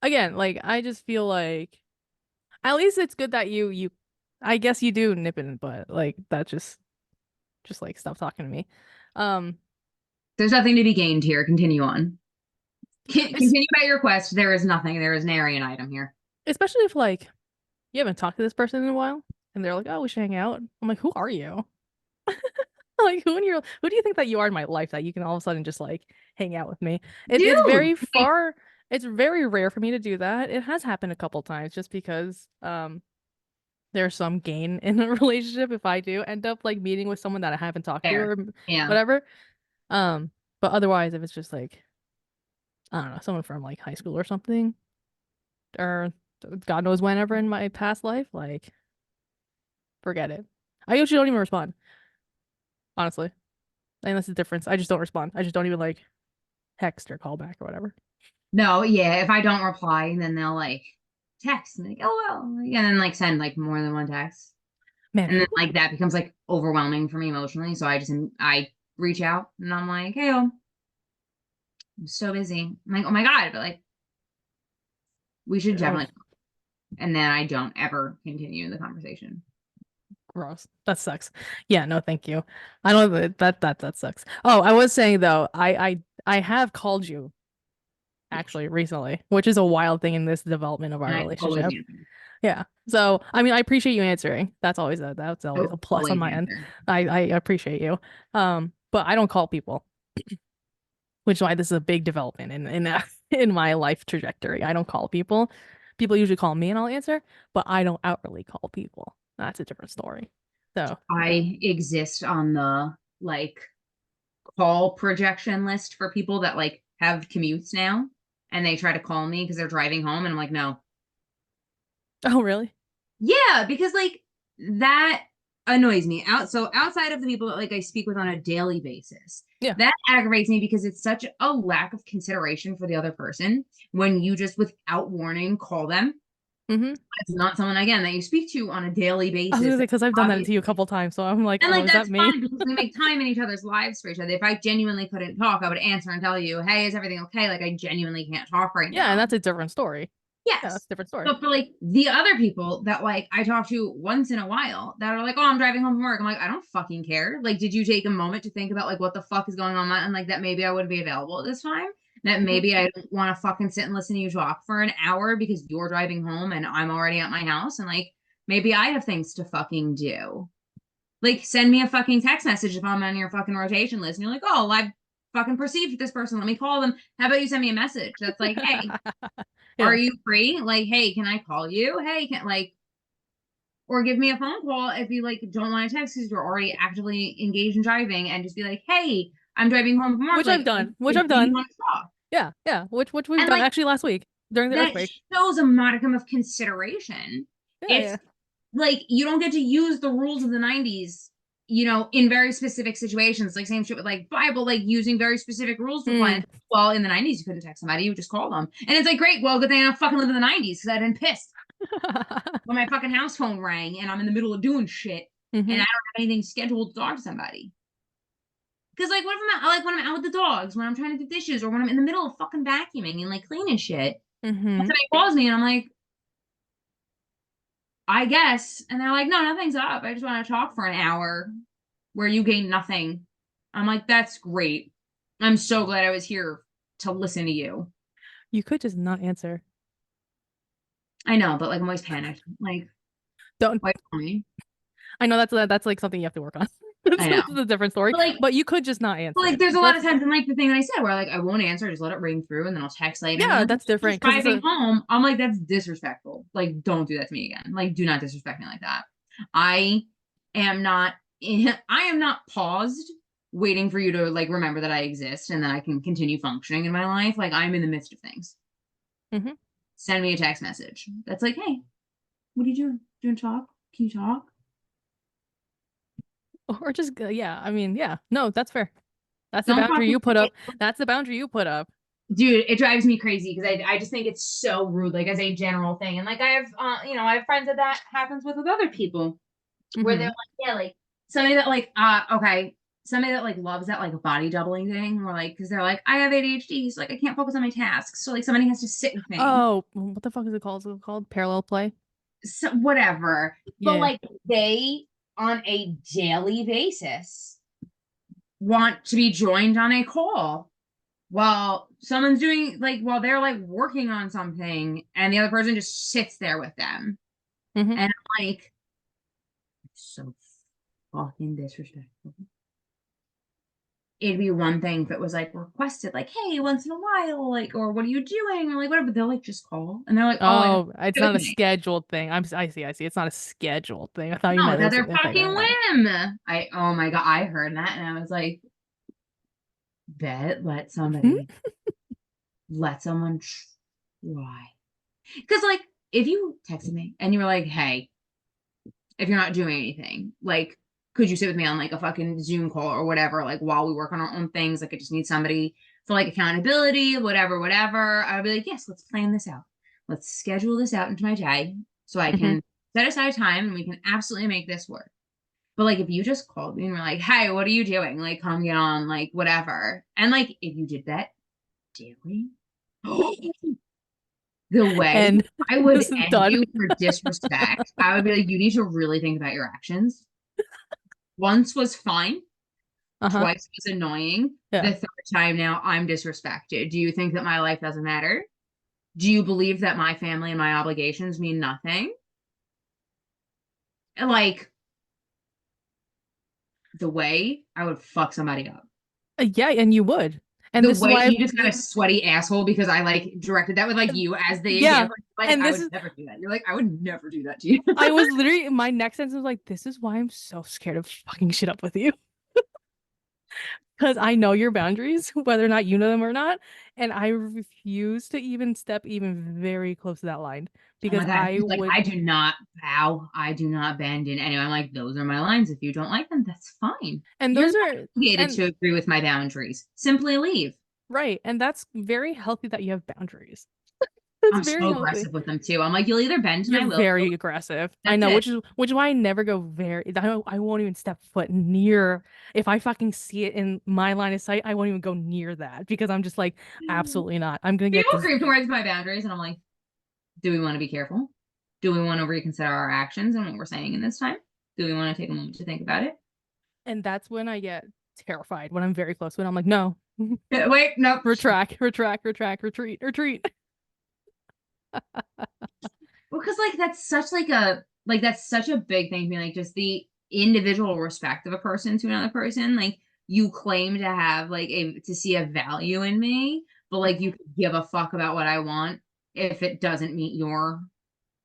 Again, like I just feel like at least it's good that you I guess you do nip it in the butt. Like that just like stop talking to me. Um There's nothing to be gained here. Continue on. it's Continue about your quest. There is nothing. There is nary an item here. especially if like you haven't talked to this person in a while and they're like, "Oh, we should hang out." I'm like, "Who are you?" Like who do you think that you are in my life that you can all of a sudden just like hang out with me? Dude, like, It's very rare for me to do that. It has happened a couple times just because there's some gain in a relationship if I do end up like meeting with someone that I haven't talked to Fair. or Yeah. whatever. But otherwise, if it's just like, I don't know, someone from like high school or something, or God knows whenever in my past life, like, forget it. I usually don't even respond, honestly. I think that's the difference. I just don't respond. I just don't even like text or call back or whatever. No, yeah. If I don't reply, then they'll like text and like, oh well, and then like send like more than one text. Man, And then like that becomes like overwhelming for me emotionally. So I reach out and I'm like, hey, I'm so busy. I'm like, oh my God, but like we should oh, definitely, and then I don't ever continue the conversation. gross. That sucks. Yeah, no, thank you. I don't that sucks. Oh, I was saying though, I have called you Yes. actually recently, which is a wild thing in this development of our And I always relationship. answer. Yeah. So, I mean, I appreciate you answering. That's I always a plus on always my end. answer. I appreciate you. But I don't call people, which is why this is a big development in in my life trajectory. I don't call people. People usually call me and I'll answer, but I don't outwardly call people. That's a different story. So, I exist on the like call projection list for people that like have commutes now and they try to call me because they're driving home and I'm like, no. oh, really? Yeah, because like that annoys me. So outside of the people that like I speak with on a daily basis, Yeah. that aggravates me because it's such a lack of consideration for the other person when you just without warning call them. Mm-hmm. It's not someone again that you speak to on a daily I was gonna basis. say because I've done that to you a Obviously. couple times, so I'm like, And oh, like is that that's me? fine because we make time in each other's lives for each other. If I genuinely couldn't talk, I would answer and tell you, "Hey, is everything okay? Like I genuinely can't talk right Yeah, and now." that's a different story. Yeah, that's Yes. a different story. But for like the other people that like I talk to once in a while that are like, "Oh, I'm driving home from work." I'm like, "I don't fucking care." Like, did you take a moment to think about like what the fuck is going on and like that maybe I would be available at this time? That Mhm. maybe I don't want to fucking sit and listen to you talk for an hour because you're driving home and I'm already at my house and like maybe I have things to fucking do. Like, send me a fucking text message if I'm on your fucking rotation list. And you're like, oh, I fucking perceived this person. Let me call them. How about you send me a message that's like, hey, are Yeah. you free? Like, hey, can I call you? Hey, can like, or give me a phone call if you like don't want to text because you're already actively engaged in driving and just be like, hey, I'm driving home from work. Which I've Like, done. Which do I've you done. want to talk? Yeah, yeah. Which we've And done like actually last week during the that earthquake. shows a modicum of consideration. Yeah, It's yeah. like you don't get to use the rules of the 90s, you know, in very specific situations. Like same shit with like Bible, like using very specific rules to apply. Hmm. Well, in the 90s, you couldn't text somebody, you just call them. And it's like, great, well, good thing I don't fucking live in the 90s because I'd been pissed when my fucking house phone rang and I'm in the middle of doing shit and I Hmm. don't have anything scheduled to talk to somebody. Because like what if I'm out, like when I'm out with the dogs, when I'm trying to do dishes, or when I'm in the middle of fucking vacuuming and like cleaning shit, and Hmm. somebody calls me and I'm like, I guess. And they're like, no, nothing's up. I just want to talk for an hour where you gain nothing. I'm like, that's great. I'm so glad I was here to listen to you. You could just not answer. I know, but like I'm always panicked. Like, Don't. why call me? I know that's like something you have to work on. I This know. is a different story, But like but you could just not answer. there's a lot of That's times and like the thing that I said where like I won't answer, just let it ring through and then I'll text later and they're yeah, like, that's "You're just different because it's driving a home." I'm like, that's disrespectful. Like, don't do that to me again. Like, do not disrespect me like that. I am not I am not paused waiting for you to like remember that I exist and that I can continue functioning in my life. Like I'm in the midst of things. Mhm. Send me a text message. That's like, hey, what are you doing? Doing talk? Can you talk? Or just yeah. I mean, yeah. No, that's fair. That's the Don't boundary fucking you put up. That's the boundary you put up. dude, it drives me crazy because I just think it's so rude, like as a general thing. And like I have you know, I have friends that happens with other people where they're Hmm. like, yeah, like somebody that like okay, somebody that like loves that like body doubling thing, or like because they're like, I have ADHD, so like I can't focus on my tasks. So like somebody has to sit with me. Oh, what the fuck is it called? Is it called parallel play? So whatever. But Yeah. like they on a daily basis want to be joined on a call while someone's doing like while they're like working on something and the other person just sits there with them. Hmm. And I'm like, so fucking disrespectful. it'd be one thing if it was like requested, like, hey, once in a while, like, or what are you doing? Or like whatever. But they'll like just call and they're like, oh, I got Oh, it's sit not with a me. scheduled thing. I see, I see. It's not a scheduled thing. I thought you No, meant it's it at was their a thing fucking like that. whim. Oh my God, I heard that and I was like, bet let someone try. Because like if you texted me and you were like, hey, if you're not doing anything, like, could you sit with me on like a fucking Zoom call or whatever, like while we work on our own things? Like, I just need somebody for like accountability, whatever, whatever. I would be like, yes, let's plan this out. Let's schedule this out into my day so I Hmm. can set aside time and we can absolutely make this work. But like, if you just called me and were like, hey, what are you doing? Like, come get on, like, whatever. And like, if you did that daily, the way And I would this is end done. you for disrespect, I would be like, you need to really think about your actions. Once was fine, Uh-huh. twice was annoying. Yeah. The third time now I'm disrespected. Do you think that my life doesn't matter? Do you believe that my family and my obligations mean nothing? Like the way I would fuck somebody up. Yeah, and you would. And The this is way why you just got a sweaty asshole because I like directed that with like you as the yeah. example. Like And I this would is never do that. You're like, I would never do that to you. I was literally my next sentence was like, this is why I'm so scared of fucking shit up with you. Because I know your boundaries, whether or not you know them or not. And I refuse to even step even very close to that line Oh my because God. I He's like, would, I do not bow. I do not bend in any. I'm like, those are my lines. If you don't like them, that's fine. and You're those not are, obligated and to agree with my boundaries. Simply leave. right. And that's very healthy that you have boundaries. That's I'm very so healthy. aggressive with them too. I'm like, you'll either bend and You're I will. very aggressive. I That's know, it. which is why I never go I won't even step foot near if I fucking see it in my line of sight, I won't even go near that because I'm just like, absolutely not. I'm gonna get People this. creep towards my boundaries, and I'm like, do we want to be careful? Do we want to reconsider our actions and what we're saying in this time? Do we want to take a moment to think about it? And that's when I get terrified when I'm very close to it. I'm like, no, Wait, nope. retract, retract, retract, retreat, retreat. Because like that's such a big thing to me. Like just the individual respect of a person to another person. Like you claim to have like a to see a value in me, but like you could give a fuck about what I want if it doesn't meet like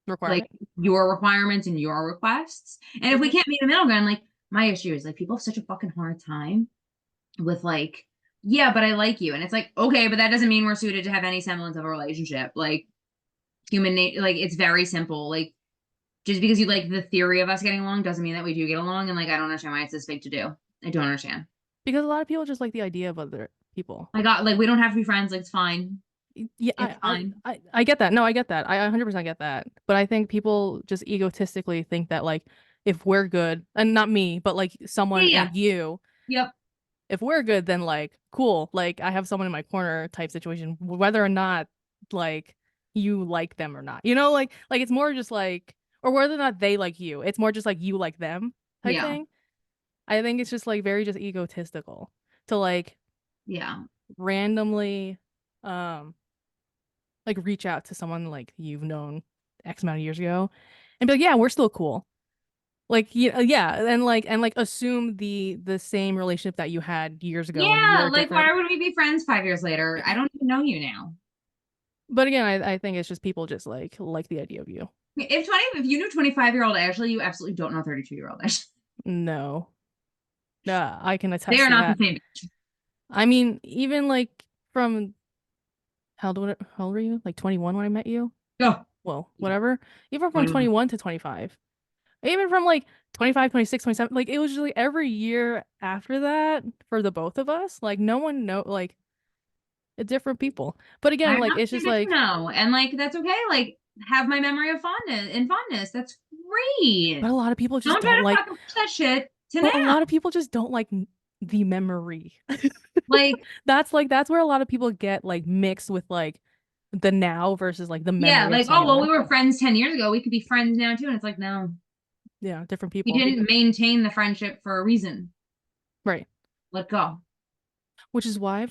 Requirement. your requirements and your requests. And if we Hmm. can't meet a middle ground, like my issue is like people have such a fucking hard time with like, yeah, but I like you. And it's like, okay, but that doesn't mean we're suited to have any semblance of a relationship. Like human nature, like it's very simple. Like just because you like the theory of us getting along doesn't mean that we do get along. And like I don't understand why it's this big to do. I don't understand. Because a lot of people just like the idea of other people. I got like we don't have to be friends, like it's fine. Yeah, It's fine. I get that. No, I get that. I 100% get that. But I think people just egotistically think that like if we're good, and not me, but like Yeah, someone yeah. and you, Yep. if we're good, then like cool. Like I have someone in my corner type situation, whether or not like you like them or not. You know, like it's more just like or whether or not they like you. It's more just like you like them type Yeah. thing. I think it's just like very just egotistical to like Yeah. randomly um like reach out to someone like you've known X amount of years ago and be like, yeah, we're still cool. Like yeah, and like assume the same relationship that you had years ago when Yeah. you're Like different. why would we be friends 5 years later? I don't even know you now. But again, I think it's just people just like the idea of you. If you knew 25-year-old Ashley, you absolutely don't know 32-year-old Ashley. No. I can They attest are to not the that. same. I mean, even like from how old were you? Like 21 when I met you? Oh, Well, whatever. Even from 21. 21 to 25. Even from like 25, 26, 27, like it was just like every year after that for the both of us, like no one know like different people. But again, I'm like not it's too just good to like know. And like that's okay. Like have my memory of fondness. That's but great. a lot of people just Don't try don't to like fucking push that shit to but a now. lot of people just don't like the memory. Like, That's where a lot of people get like mixed with like the now versus like the yeah, memory of like, oh well, we someone. were friends 10 years ago. We could be friends now too. And it's like, no, Yeah, different we people. didn't maintain the friendship for a reason. Right. Let go. Which is why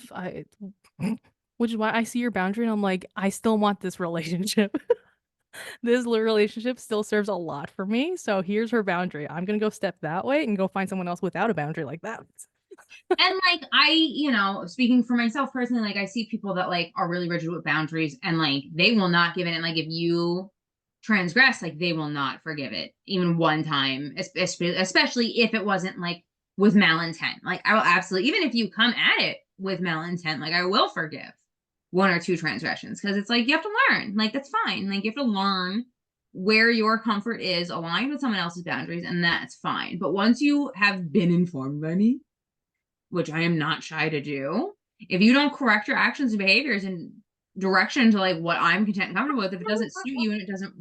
which is why I see your boundary and I'm like, I still want this relationship. This relationship still serves a lot for me. So here's her boundary. I'm gonna go step that way and go find someone else without a boundary like that. And like speaking for myself personally, like I see people that like are really rigid with boundaries and like they will not give it. And like if you transgress, like they will not forgive it even one time, especially if it wasn't like with malintent. Like I will absolutely, even if you come at it with malintent, like I will forgive one or two transgressions because it's like you have to learn. Like that's fine. Like you have to learn where your comfort is aligned with someone else's boundaries, and that's fine. But once you have been informed by me, which I am not shy to do, if you don't correct your actions and behaviors in direction to like what I'm content and comfortable with, if it doesn't suit you and it doesn't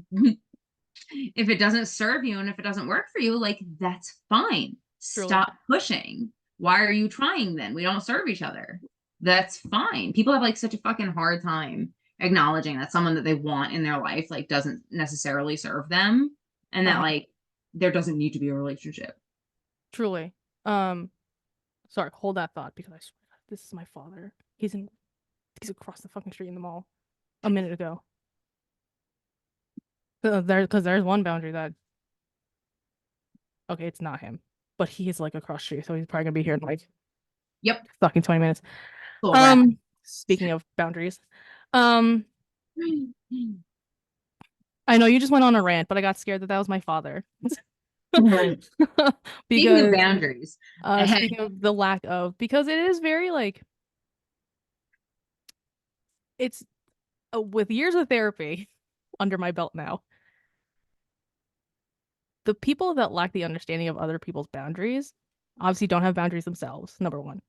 if it doesn't serve you and if it doesn't work for you, like that's fine. Truly. Stop pushing. Why are you trying then? We don't serve each other. That's fine. People have like such a fucking hard time acknowledging that someone that they want in their life like doesn't necessarily serve them and that Uh-huh. like there doesn't need to be a relationship. Truly. Sorry, hold that thought because I swear this is my father. He's across the fucking street in the mall a minute ago. Because there's one boundary that okay, it's not him, but he's like across the street, so he's probably gonna be here in like Yep. fucking 20 minutes. Full wrap. Speaking of boundaries, um, I know you just went on a rant, but I got scared that that was my father. Speaking of Because boundaries, speaking of the lack of because it is very like it's with years of therapy under my belt now, the people that lack the understanding of other people's boundaries obviously don't have boundaries themselves, number one.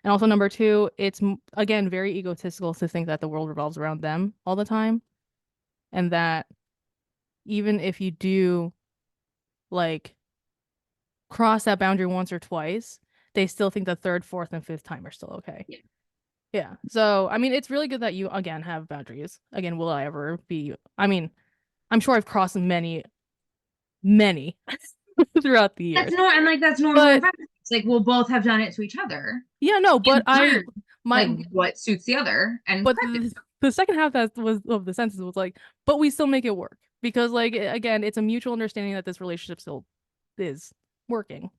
And also number two, it's again very egotistical to think that the world revolves around them all the time and that even if you do like cross that boundary once or twice, they still think the third, fourth, and fifth time are still okay. yeah. Yeah. So, I mean, it's really good that you again have boundaries. Again, will I ever be I mean, I'm sure I've crossed many, many throughout the That's years. no, and like that's normal in But friendships. Like we'll both have done it to each other yeah, no, but and learn my like what suits the other and but correct it. the second half that was of the sentence was like, but we still make it work because like again, it's a mutual understanding that this relationship still is working at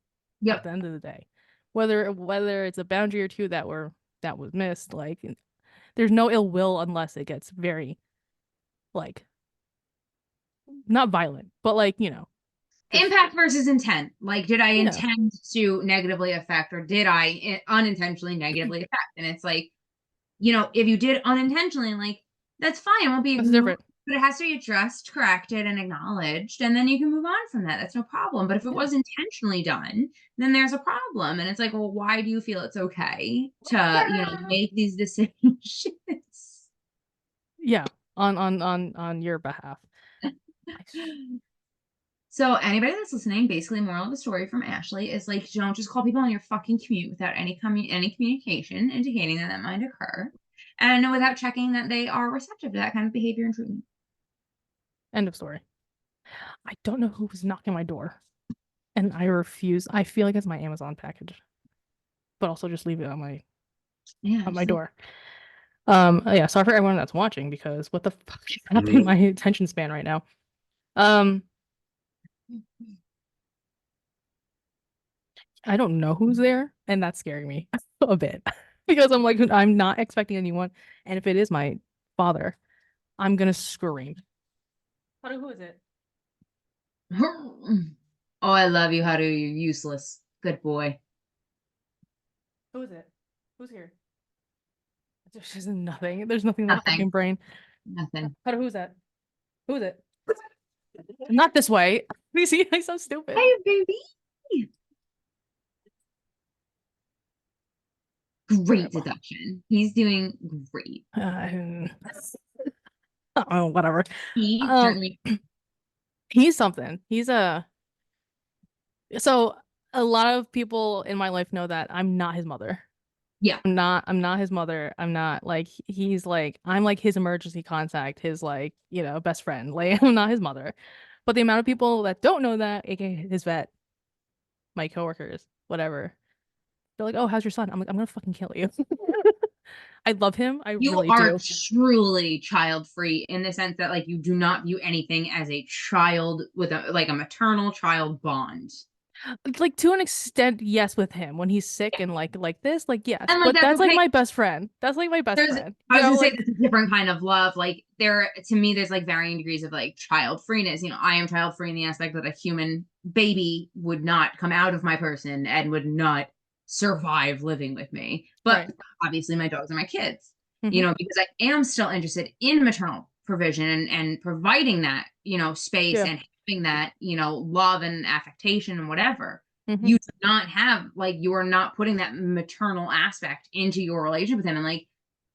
Yep. the end of the day. Whether it's a boundary or two that was missed, like there's no ill will unless it gets very like not violent, but like, just Impact versus intent. Like, did I yeah, intend to negatively affect or did I unintentionally negatively affect? And it's like, if you did unintentionally, like that's fine. It won't be that's ignored, different. but it has to be addressed, corrected, and acknowledged, and then you can move on from that. That's no problem. But if it Yeah. was intentionally done, then there's a problem. And it's like, well, why do you feel it's okay to, make these decisions? Yeah. On your behalf. I So anybody that's listening, basically, moral of the story from Ashley is like, don't just call people on your fucking commute without any communication indicating that that might occur, and without checking that they are receptive to that kind of behavior and treatment. End of story. I don't know who was knocking my door, and I refuse. I feel like it's my Amazon package, but also just leave it Yeah, on my just like, door. Yeah, sorry for everyone that's watching because what the fuck is happening in my attention span right now? Um, I don't know who's there, and that's scaring me a bit because I'm like, I'm not expecting anyone, and if it is my father, I'm gonna scream. Who is it? oh, I love you. How do you useless? Good boy. Who is it? Who's here? There's just nothing. There's nothing in my Nothing. fucking brain. Nothing. Who's that? Who is it? Not this way. You see, I'm so stupid. Hey, baby. Okay, Great well, deduction. He's doing great. oh, whatever. He Um, certainly, he's something. He's a so a lot of people in my life know that I'm not his mother. yeah. I'm not his mother. I'm not like he's like I'm like his emergency contact, his like, best friend. Like I'm not his mother. But the amount of people that don't know that, aka his vet, my coworkers, whatever, they're like, "Oh, how's your son?" I'm like, "I'm gonna fucking kill you." I love him. I You really are do. truly child free in the sense that like you do not view anything as a child with a like a maternal child bond. Like to an extent, yes, with him when he's sick and like this, like yes. And like But that's that's like okay. my best friend. That's like my best There's friend. I You was know, gonna say like that's a different kind of love. Like there to me, there's like varying degrees of like child freeness. You know, I am child free in the aspect that a human baby would not come out of my person and would not survive living with me. But right. obviously my dogs are my kids, Hmm. because I am still interested in maternal provision and providing that, space Yeah. and having that, love and affectation and whatever. Hmm. You do not have like you are not putting that maternal aspect into your relationship with him. And like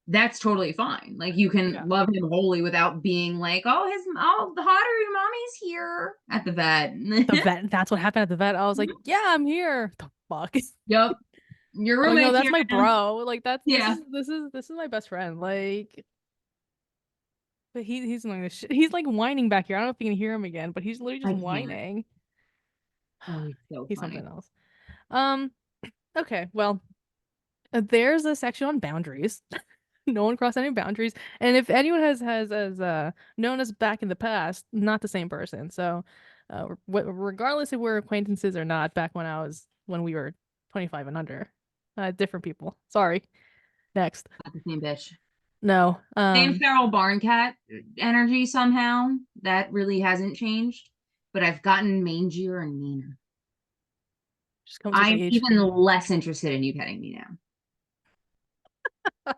that's totally fine. Like you can Yeah. love him wholly without being like, oh, the hotter mommy's here at the The vet. vet. That's what happened at the vet. I was like, yeah, I'm here. The fuck. Yep. Your I'm like, no, roommate's that's here my now. bro. Like that's Yeah. this is my best friend. Like, but he's annoying the shit. He's like whining back here. I don't know if you can hear him again, but he's literally just I can't. whining. Oh, he's so He's something funny. else. Um. Okay. Well, there's a section on boundaries. No one crossed any boundaries. And if anyone has known us back in the past, not the same person. So, regardless if we're acquaintances or not, back when we were 25 and under, different people. Sorry. Next. Not the same bitch. No. Same feral barn cat energy somehow. That really hasn't changed. But I've gotten mangier and meaner. Just comes with I'm age. even less interested in you petting me now.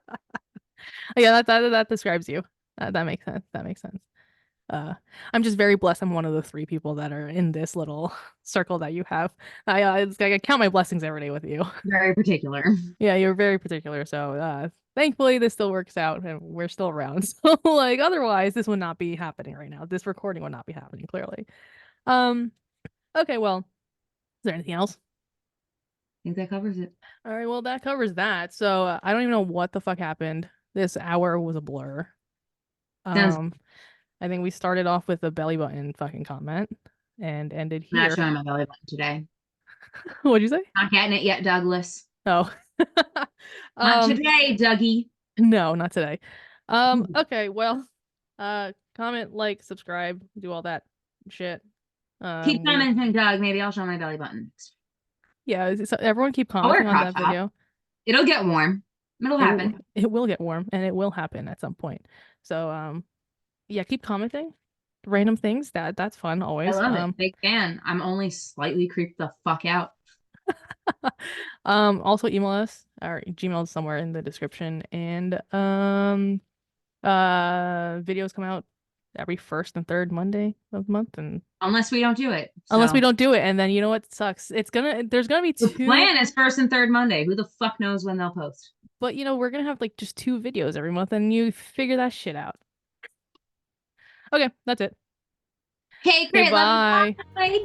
Yeah, that describes you. That makes sense. That makes sense. Uh, I'm just very blessed. I'm one of the three people that are in this little circle that you have. I count my blessings every day with you. Very particular. Yeah, you're very particular. So, thankfully this still works out and we're still around. So, like, otherwise this would not be happening right now. This recording would not be happening, clearly. Um, okay, well, is there anything else? I think that covers it. All right, well, that covers that. So, I don't even know what the fuck happened. This hour was a blur. Sounds Um, I think we started off with a belly button fucking comment and ended not here. showing my belly button today. What'd you say? Not getting it yet, Douglas. Oh. Not Um, today, Dougie. no, not today. Okay, well, comment, like, subscribe, do all that shit. Keep We commenting, Doug. Maybe I'll show my belly button. Yeah, so everyone keep I'll wear a commenting on crop that top. video. It'll get warm. It'll happen. It will get warm and it will happen at some point. So yeah, keep commenting. Random things. That's fun I always. love it. Big fan. I'm only slightly creeped the fuck out. Also email us. Our Gmail is somewhere in the description. And videos come out every first and third Monday of the month, and Unless we don't do it. unless we So don't do it, and then you know what sucks? There's gonna be the two, plan is first and third Monday. Who the fuck knows when they'll post? but we're gonna have like just two videos every month, and you figure that shit out. Okay, that's it. Okay, Okay, great. Love you. bye. Bye.